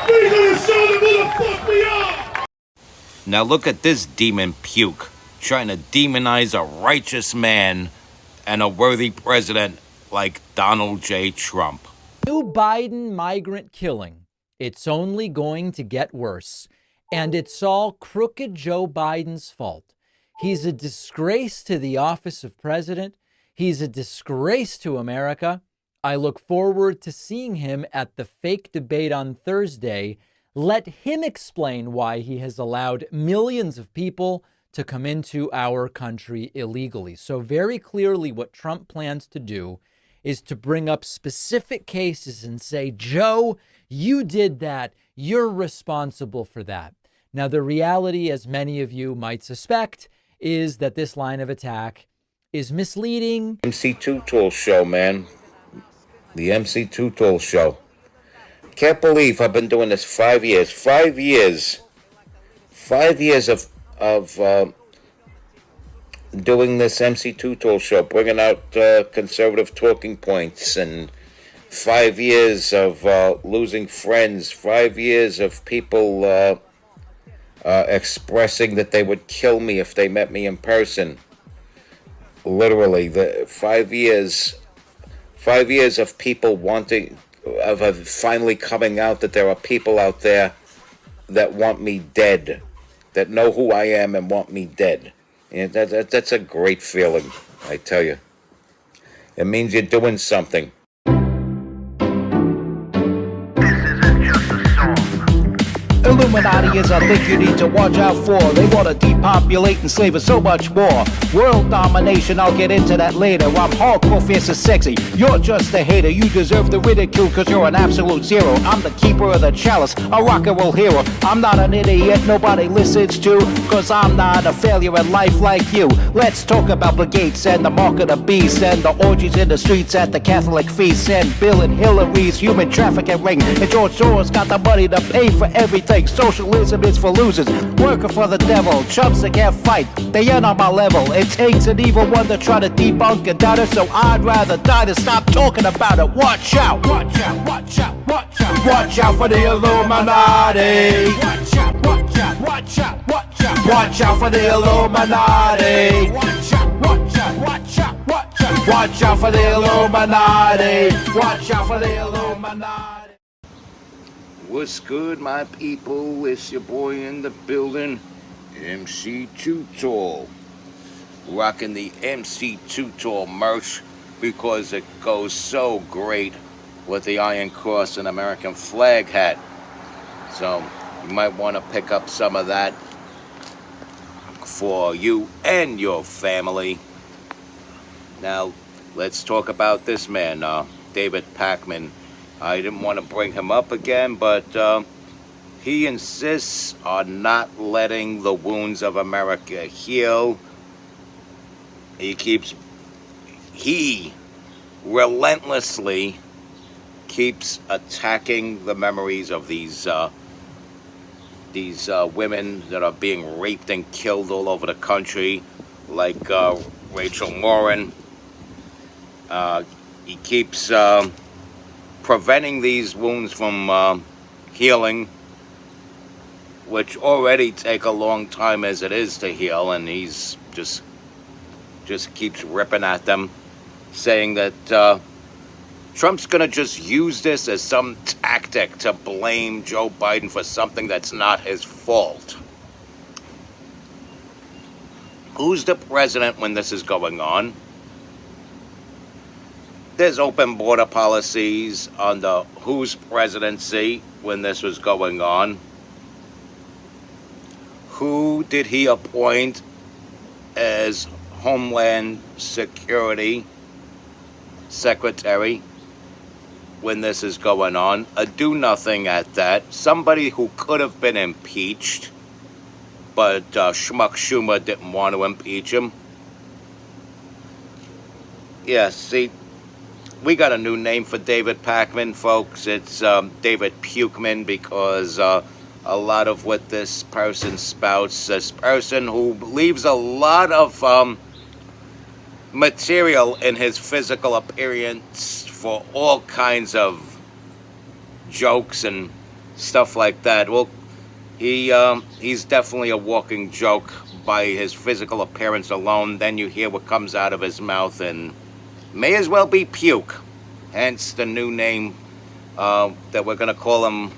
We're gonna show them who the fuck we are! Now look at this demon puke, trying to demonize a righteous man and a worthy president like Donald J. Trump. New Biden migrant killing. It's only going to get worse. And it's all crooked Joe Biden's fault. He's a disgrace to the office of president. He's a disgrace to America. I look forward to seeing him at the fake debate on Thursday. Let him explain why he has allowed millions of people to come into our country illegally. So very clearly what Trump plans to do is to bring up specific cases and say, Joe, you did that. You're responsible for that. Now, the reality, as many of you might suspect, is that this line of attack is misleading. MC2 Tool Show, man. The MC2 Tool Show. Can't believe I've been doing this 5 years. 5 years. 5 years of doing this MC2 Tool Show, bringing out conservative talking points, and 5 years of losing friends. 5 years of people expressing that they would kill me if they met me in person. Literally, the 5 years. 5 years of people of finally coming out that there are people out there that want me dead, that know who I am and want me dead. And that's a great feeling, I tell you. It means you're doing something. Illuminati is a thing you need to watch out for. They want to depopulate and slave us so much more. World domination, I'll get into that later. I'm hardcore, fierce and sexy. You're just a hater. You deserve the ridicule because you're an absolute zero. I'm the keeper of the chalice, a rock and roll hero. I'm not an idiot nobody listens to, because I'm not a failure in life like you. Let's talk about Bill Gates and the mark of the beast and the orgies in the streets at the Catholic feasts and Bill and Hillary's human trafficking ring. And George Soros got the money to pay for everything. Socialism is for losers, working for the devil. Chumps that can't fight, they ain't on my level. It takes an evil one to try to debunk and doubt it, so I'd rather die than stop talking about it. Watch out, watch out, watch out, watch out. Watch out for the Illuminati. Watch out, watch out, watch out, watch out. Watch out for the Illuminati. Watch out, watch out, watch out, watch out. Watch out for the Illuminati. Watch out for the Illuminati. What's good, my people? It's your boy in the building, MC2 Tall. Rocking the MC2 Tall merch because it goes so great with the Iron Cross and American flag hat. So you might want to pick up some of that for you and your family. Now, let's talk about this man, David Pakman. I didn't want to bring him up again, but he insists on not letting the wounds of America heal. He relentlessly keeps attacking the memories of these women that are being raped and killed all over the country, like Rachel Morin. He keeps preventing these wounds from healing, which already take a long time as it is to heal, and he's just keeps ripping at them, saying that Trump's going to just use this as some tactic to blame Joe Biden for something that's not his fault. Who's the president when this is going on? There's open border policies under whose presidency when this was going on? Who did he appoint as Homeland Security Secretary when this is going on? A do-nothing at that. Somebody who could have been impeached, but Schmuck Schumer didn't want to impeach him. Yeah, see, we got a new name for David Pakman, folks. It's David Pukeman, because a lot of what this person spouts, this person who leaves a lot of material in his physical appearance for all kinds of jokes and stuff like that. Well, he's definitely a walking joke by his physical appearance alone. Then you hear what comes out of his mouth, and may as well be puke. Hence the new name that we're going to call him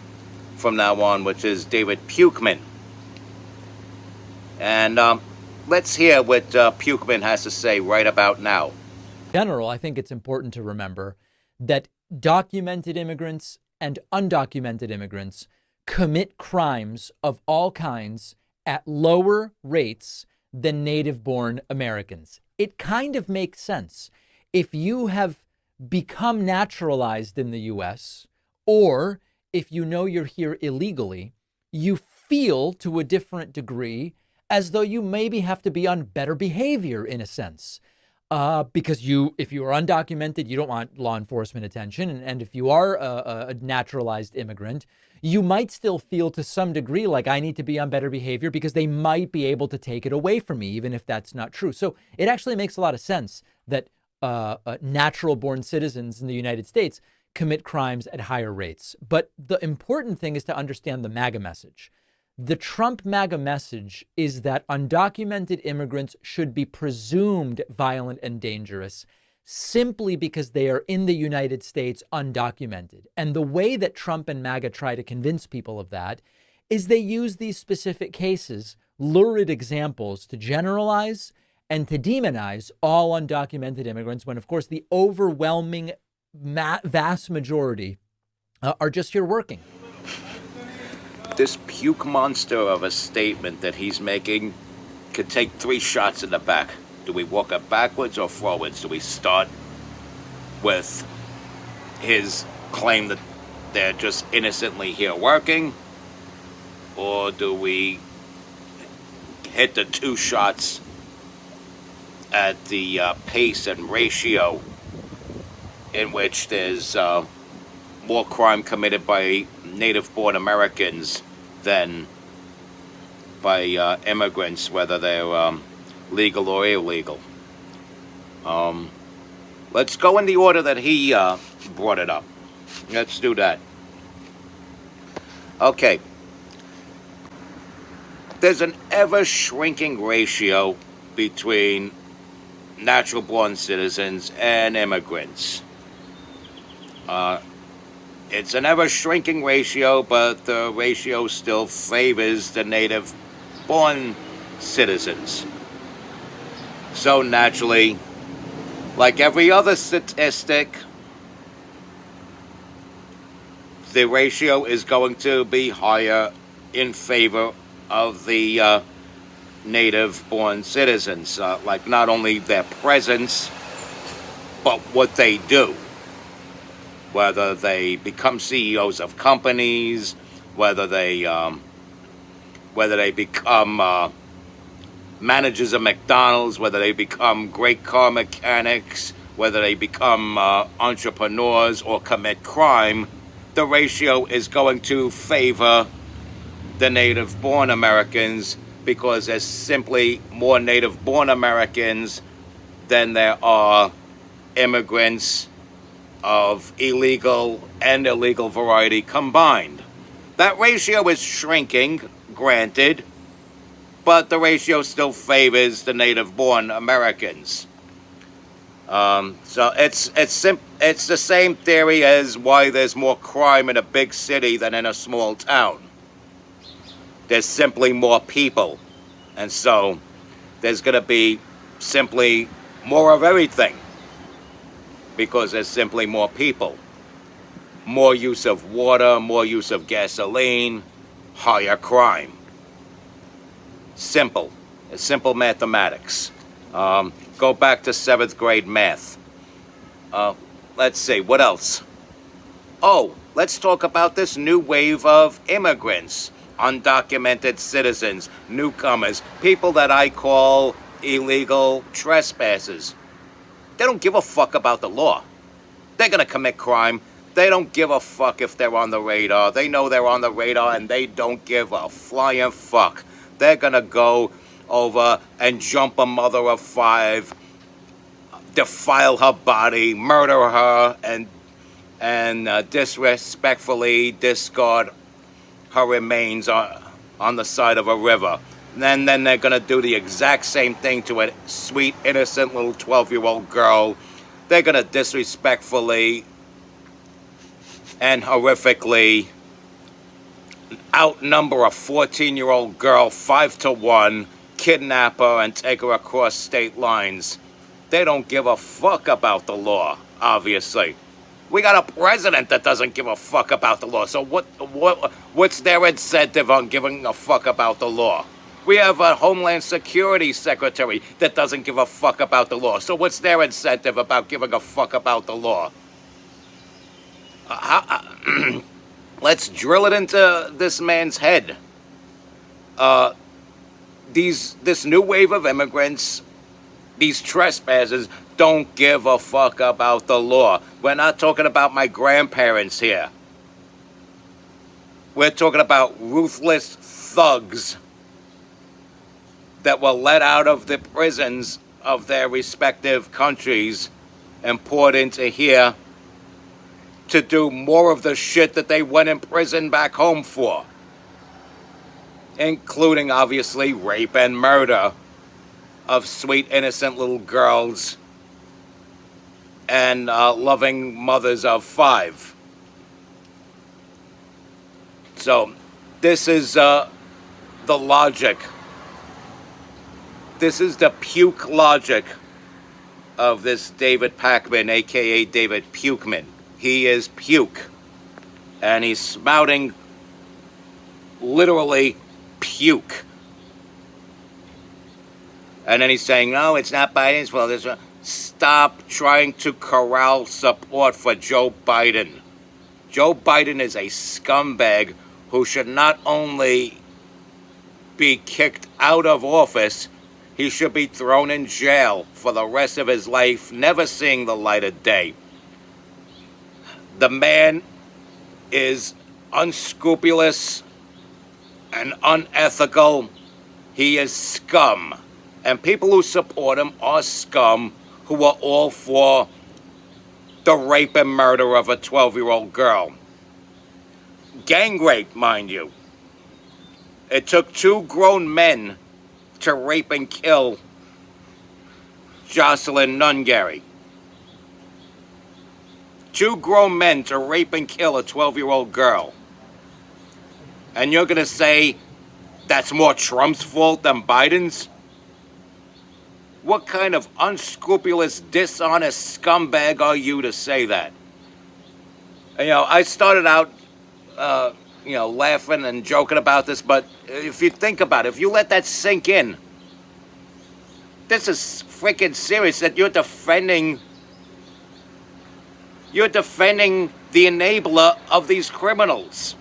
from now on, which is David Pukeman. And let's hear what Pukeman has to say right about now. In general, I think it's important to remember that documented immigrants and undocumented immigrants commit crimes of all kinds at lower rates than native-born Americans. It kind of makes sense. If you have become naturalized in the U.S., or if you know you're here illegally, you feel to a different degree as though you maybe have to be on better behavior in a sense. Because if you are undocumented, you don't want law enforcement attention. And if you are a naturalized immigrant, you might still feel to some degree like I need to be on better behavior because they might be able to take it away from me, even if that's not true. So it actually makes a lot of sense that natural born citizens in the United States commit crimes at higher rates. But the important thing is to understand the MAGA message. The Trump MAGA message is that undocumented immigrants should be presumed violent and dangerous simply because they are in the United States undocumented. And the way that Trump and MAGA try to convince people of that is they use these specific cases, lurid examples, to generalize and to demonize all undocumented immigrants when, of course, the overwhelming vast majority are just here working. This puke monster of a statement that he's making could take 3 shots in the back. Do we walk it backwards or forwards? Do we start with his claim that they're just innocently here working? Or do we hit the 2 shots at the pace and ratio in which there's more crime committed by native-born Americans than by immigrants, whether they're legal or illegal? Let's go in the order that he brought it up. Let's do that. Okay. There's an ever-shrinking ratio between natural-born citizens and immigrants. It's an ever-shrinking ratio, but the ratio still favors the native-born citizens. So naturally, like every other statistic, the ratio is going to be higher in favor of the native-born citizens. Like not only their presence, but what they do. Whether they become CEOs of companies, whether they become managers of McDonald's, whether they become great car mechanics, whether they become entrepreneurs or commit crime, the ratio is going to favor the native-born Americans because there's simply more native-born Americans than there are immigrants of illegal and illegal variety combined. That ratio is shrinking, granted, but the ratio still favors the native-born Americans. So it's the same theory as why there's more crime in a big city than in a small town. There's simply more people, and so there's going to be simply more of everything. Because there's simply more people. More use of water, more use of gasoline, higher crime. Simple. It's simple mathematics. Go back to 7th grade math. Let's see, what else? Oh, let's talk about this new wave of immigrants, undocumented citizens, newcomers, people that I call illegal trespassers. They don't give a fuck about the law. They're going to commit crime. They don't give a fuck if they're on the radar. They know they're on the radar and they don't give a flying fuck. They're going to go over and jump a mother of 5, defile her body, murder her, and disrespectfully discard her remains on the side of a river. And then they're going to do the exact same thing to a sweet, innocent little 12-year-old girl. They're going to disrespectfully and horrifically outnumber a 14-year-old girl 5-1, kidnap her and take her across state lines. They don't give a fuck about the law, obviously. We got a president that doesn't give a fuck about the law. So what's their incentive on giving a fuck about the law? We have a Homeland Security Secretary that doesn't give a fuck about the law. So what's their incentive about giving a fuck about the law? Let's drill it into this man's head. This new wave of immigrants, these trespassers, don't give a fuck about the law. We're not talking about my grandparents here. We're talking about ruthless thugs that were let out of the prisons of their respective countries and poured into here to do more of the shit that they went in prison back home for. Including, obviously, rape and murder of sweet, innocent little girls and loving mothers of 5. So, this is the logic. This is the puke logic of this David Pakman, a.k.a. David Pukeman. He is puke. And he's spouting literally puke. And then he's saying, no, it's not Biden's fault. Stop trying to corral support for Joe Biden. Joe Biden is a scumbag who should not only be kicked out of office, he should be thrown in jail for the rest of his life, never seeing the light of day. The man is unscrupulous and unethical. He is scum. And people who support him are scum who are all for the rape and murder of a 12-year-old girl. Gang rape, mind you. It took 2 grown men to rape and kill Jocelyn Nungary. 2 grown men to rape and kill a 12-year-old girl. And you're going to say that's more Trump's fault than Biden's? What kind of unscrupulous, dishonest scumbag are you to say that? And, I started out, laughing and joking about this, but if you think about it, if you let that sink in, this is freaking serious that you're defending the enabler of these criminals.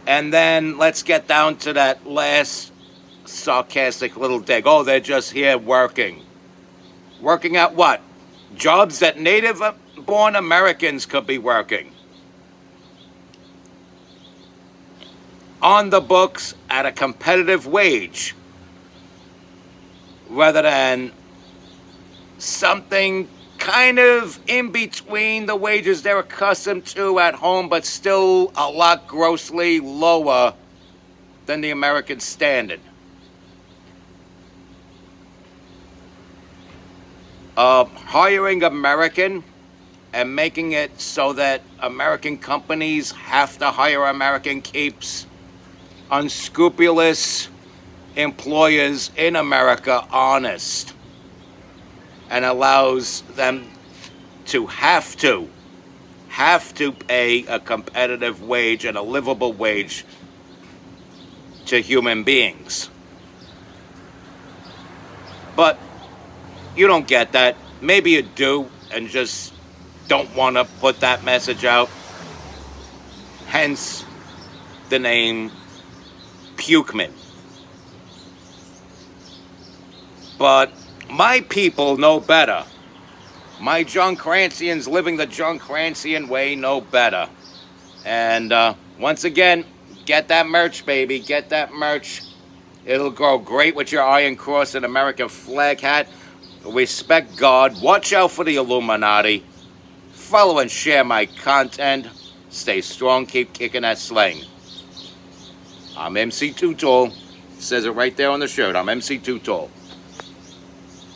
And then let's get down to that last sarcastic little dig. Oh, they're just here working. Working at what? Jobs that native-born Americans could be working. On the books at a competitive wage. Rather than something kind of in between the wages they're accustomed to at home, but still a lot grossly lower than the American standard. Hiring American and making it so that American companies have to hire American keeps unscrupulous employers in America honest and allows them to have to pay a competitive wage and a livable wage to human beings. But you don't get that. Maybe you do and just don't want to put that message out. Hence the name Pukeman. But my people know better. My John Crancians living the John Crancian way know better. And once again, get that merch, baby. Get that merch. It'll go great with your Iron Cross and American flag hat. Respect God. Watch out for the Illuminati. Follow and share my content. Stay strong, keep kicking that slang. I'm MC Too Tall. Says it right there on the shirt. I'm MC Too Tall.